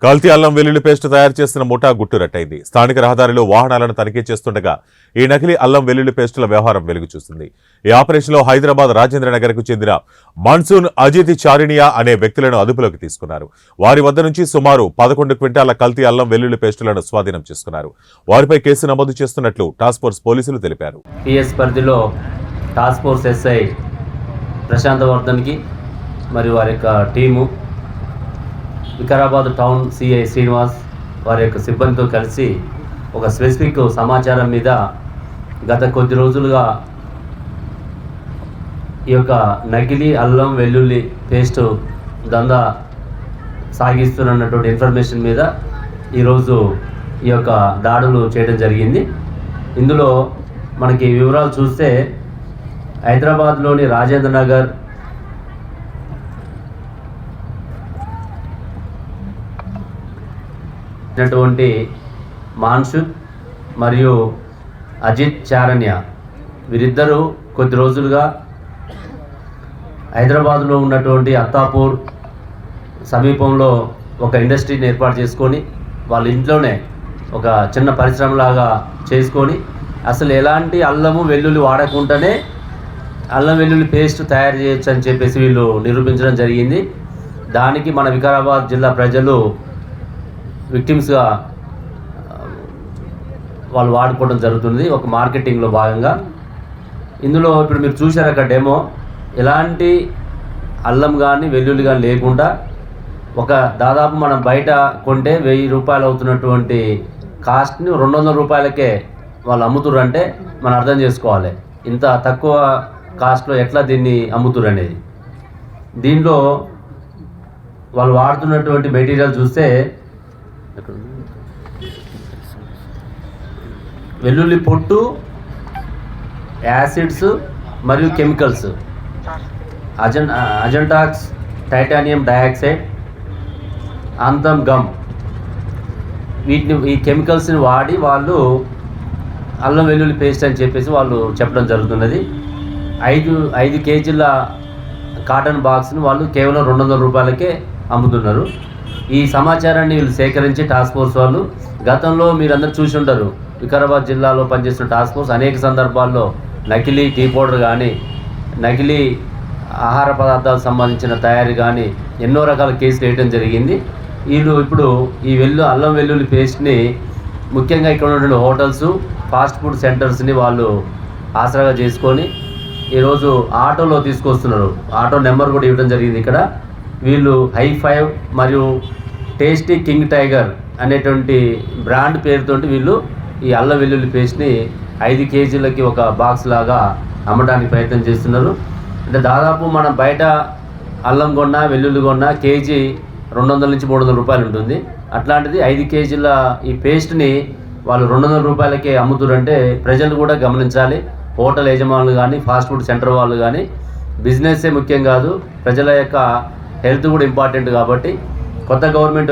కల్తీ అల్లం వెల్లుల్లి పేస్ట్ తయారు చేసిన ముఠా గుట్టురట్టయింది. స్థానిక రహదారిలో వాహనాలను తనిఖీ చేస్తుండగా ఈ నకిలీ అల్లం వెల్లుల్లి పేస్టుల వ్యవహారం వెలుగు చూసింది. ఈ ఆపరేషన్లో హైదరాబాద్ రాజేంద్రనగర్కు చెందిన మన్సూన్ అజిత్ చారినియా అనే వ్యక్తులను అదుపులోకి తీసుకున్నారు. వారి వద్ద నుంచి సుమారు 11 క్వింటాల కల్తీ అల్లం వెల్లుల్లి పేస్టులను స్వాధీనం చేసుకున్నారు. వారిపై కేసు నమోదు చేస్తున్నట్లు టాస్క్ ఫోర్స్ పోలీసులు తెలిపారు. పిఎస్ పరిధిలో టాస్క్ ఫోర్స్ ఎస్ఐ ప్రశాంత్ వర్ధన్కి మరియు వారి యొక్క team, Vikarabad town CI Srinivas వారి యొక్క సిబ్బందితో కలిసి ఒక స్పెసిఫిక్ సమాచారం మీద గత కొద్ది రోజులుగా ఈ యొక్క నకిలీ అల్లం వెల్లుల్లి పేస్టు దందా సాగిస్తున్నటువంటి ఇన్ఫర్మేషన్ మీద ఈరోజు ఈ యొక్క దాడులు చేయడం జరిగింది. ఇందులో మనకి వివరాలు చూస్తే హైదరాబాద్లోని రాజేంద్రనగర్, ఉన్నటువంటి మాన్సూన్ మరియు అజిత్ చారణ్య వీరిద్దరూ కొద్ది రోజులుగా హైదరాబాద్లో ఉన్నటువంటి అత్తాపూర్ సమీపంలో ఒక ఇండస్ట్రీని ఏర్పాటు చేసుకొని వాళ్ళ ఇంట్లోనే ఒక చిన్న పరిశ్రమలాగా చేసుకొని అసలు ఎలాంటి అల్లము వెల్లుల్లి వాడకుండానే అల్లం వెల్లుల్లి పేస్ట్ తయారు చేయొచ్చు అని చెప్పేసి వీళ్ళు నిరూపించడం జరిగింది. దానికి మన వికారాబాద్ జిల్లా ప్రజలు విక్టిమ్స్గా వాళ్ళు వాడుకోవడం జరుగుతుంది ఒక మార్కెటింగ్లో భాగంగా. ఇందులో ఇప్పుడు మీరు చూశారు అక్కడ డెమో, ఎలాంటి అల్లం కానీ వెల్లుల్లి కానీ లేకుండా ఒక దాదాపు మనం బయట కొంటే 1000 రూపాయలు అవుతున్నటువంటి కాస్ట్ని 200 రూపాయలకే వాళ్ళు అమ్ముతుర్రు అంటే మనం అర్థం చేసుకోవాలి ఇంత తక్కువ కాస్ట్లో ఎట్లా దీన్ని అమ్ముతుర్రు అనేది. దీంట్లో వాళ్ళు వాడుతున్నటువంటి మెటీరియల్ చూస్తే వెల్లుల్లి పొట్టు, యాసిడ్స్ మరియు కెమికల్స్, అజెంటాక్స్, టైటానియం డయాక్సైడ్, ఆంథమ్ గమ్, ఈ కెమికల్స్ని వాడి వాళ్ళు అల్లం వెల్లుల్లి పేస్ట్ అని చెప్పేసి వాళ్ళు చెప్పడం జరుగుతున్నది. 5 కేజీల కాటన్ బాక్స్ని వాళ్ళు కేవలం 200 రూపాయలకే అమ్ముతున్నారు. ఈ సమాచారాన్ని వీళ్ళు సేకరించి టాస్క్ ఫోర్స్ వాళ్ళు, గతంలో మీరందరూ చూసి ఉంటారు, వికారాబాద్ జిల్లాలో పనిచేస్తున్న టాస్క్ ఫోర్స్ అనేక సందర్భాల్లో నకిలీ టీ పౌడర్ కానీ, నకిలీ ఆహార పదార్థాలకు సంబంధించిన తయారీ కానీ ఎన్నో రకాల కేసులు వేయడం జరిగింది. వీళ్ళు ఇప్పుడు ఈ అల్లం వెల్లుల్లి పేస్ట్ని ముఖ్యంగా ఇక్కడ ఉన్నటువంటి హోటల్స్, ఫాస్ట్ ఫుడ్ సెంటర్స్ని వాళ్ళు ఆసరాగా చేసుకొని ఈరోజు ఆటోలో తీసుకొస్తున్నారు. ఆటో నెంబర్ కూడా ఇవ్వడం జరిగింది. ఇక్కడ వీళ్ళు హై5 మరియు టేస్టీ కింగ్ టైగర్ అనేటువంటి బ్రాండ్ పేరుతో వీళ్ళు ఈ అల్లం వెల్లుల్లి పేస్ట్ని 5 కేజీలకి ఒక బాక్స్ లాగా అమ్మడానికి ప్రయత్నం చేస్తున్నారు. అంటే దాదాపు మనం బయట అల్లం కొన్నా వెల్లుల్లి కొన్నా కేజీ 200 నుంచి 300 రూపాయలు ఉంటుంది. అట్లాంటిది 5 కేజీల ఈ పేస్ట్ని వాళ్ళు 200 రూపాయలకే అమ్ముతారంటే ప్రజలు కూడా గమనించాలి. హోటల్ యజమానులు కానీ, ఫాస్ట్ ఫుడ్ సెంటర్ వాళ్ళు కానీ, బిజినెస్సే ముఖ్యం కాదు, ప్రజల యొక్క హెల్త్ కూడా ఇంపార్టెంట్. కాబట్టి కొత్త గవర్నమెంట్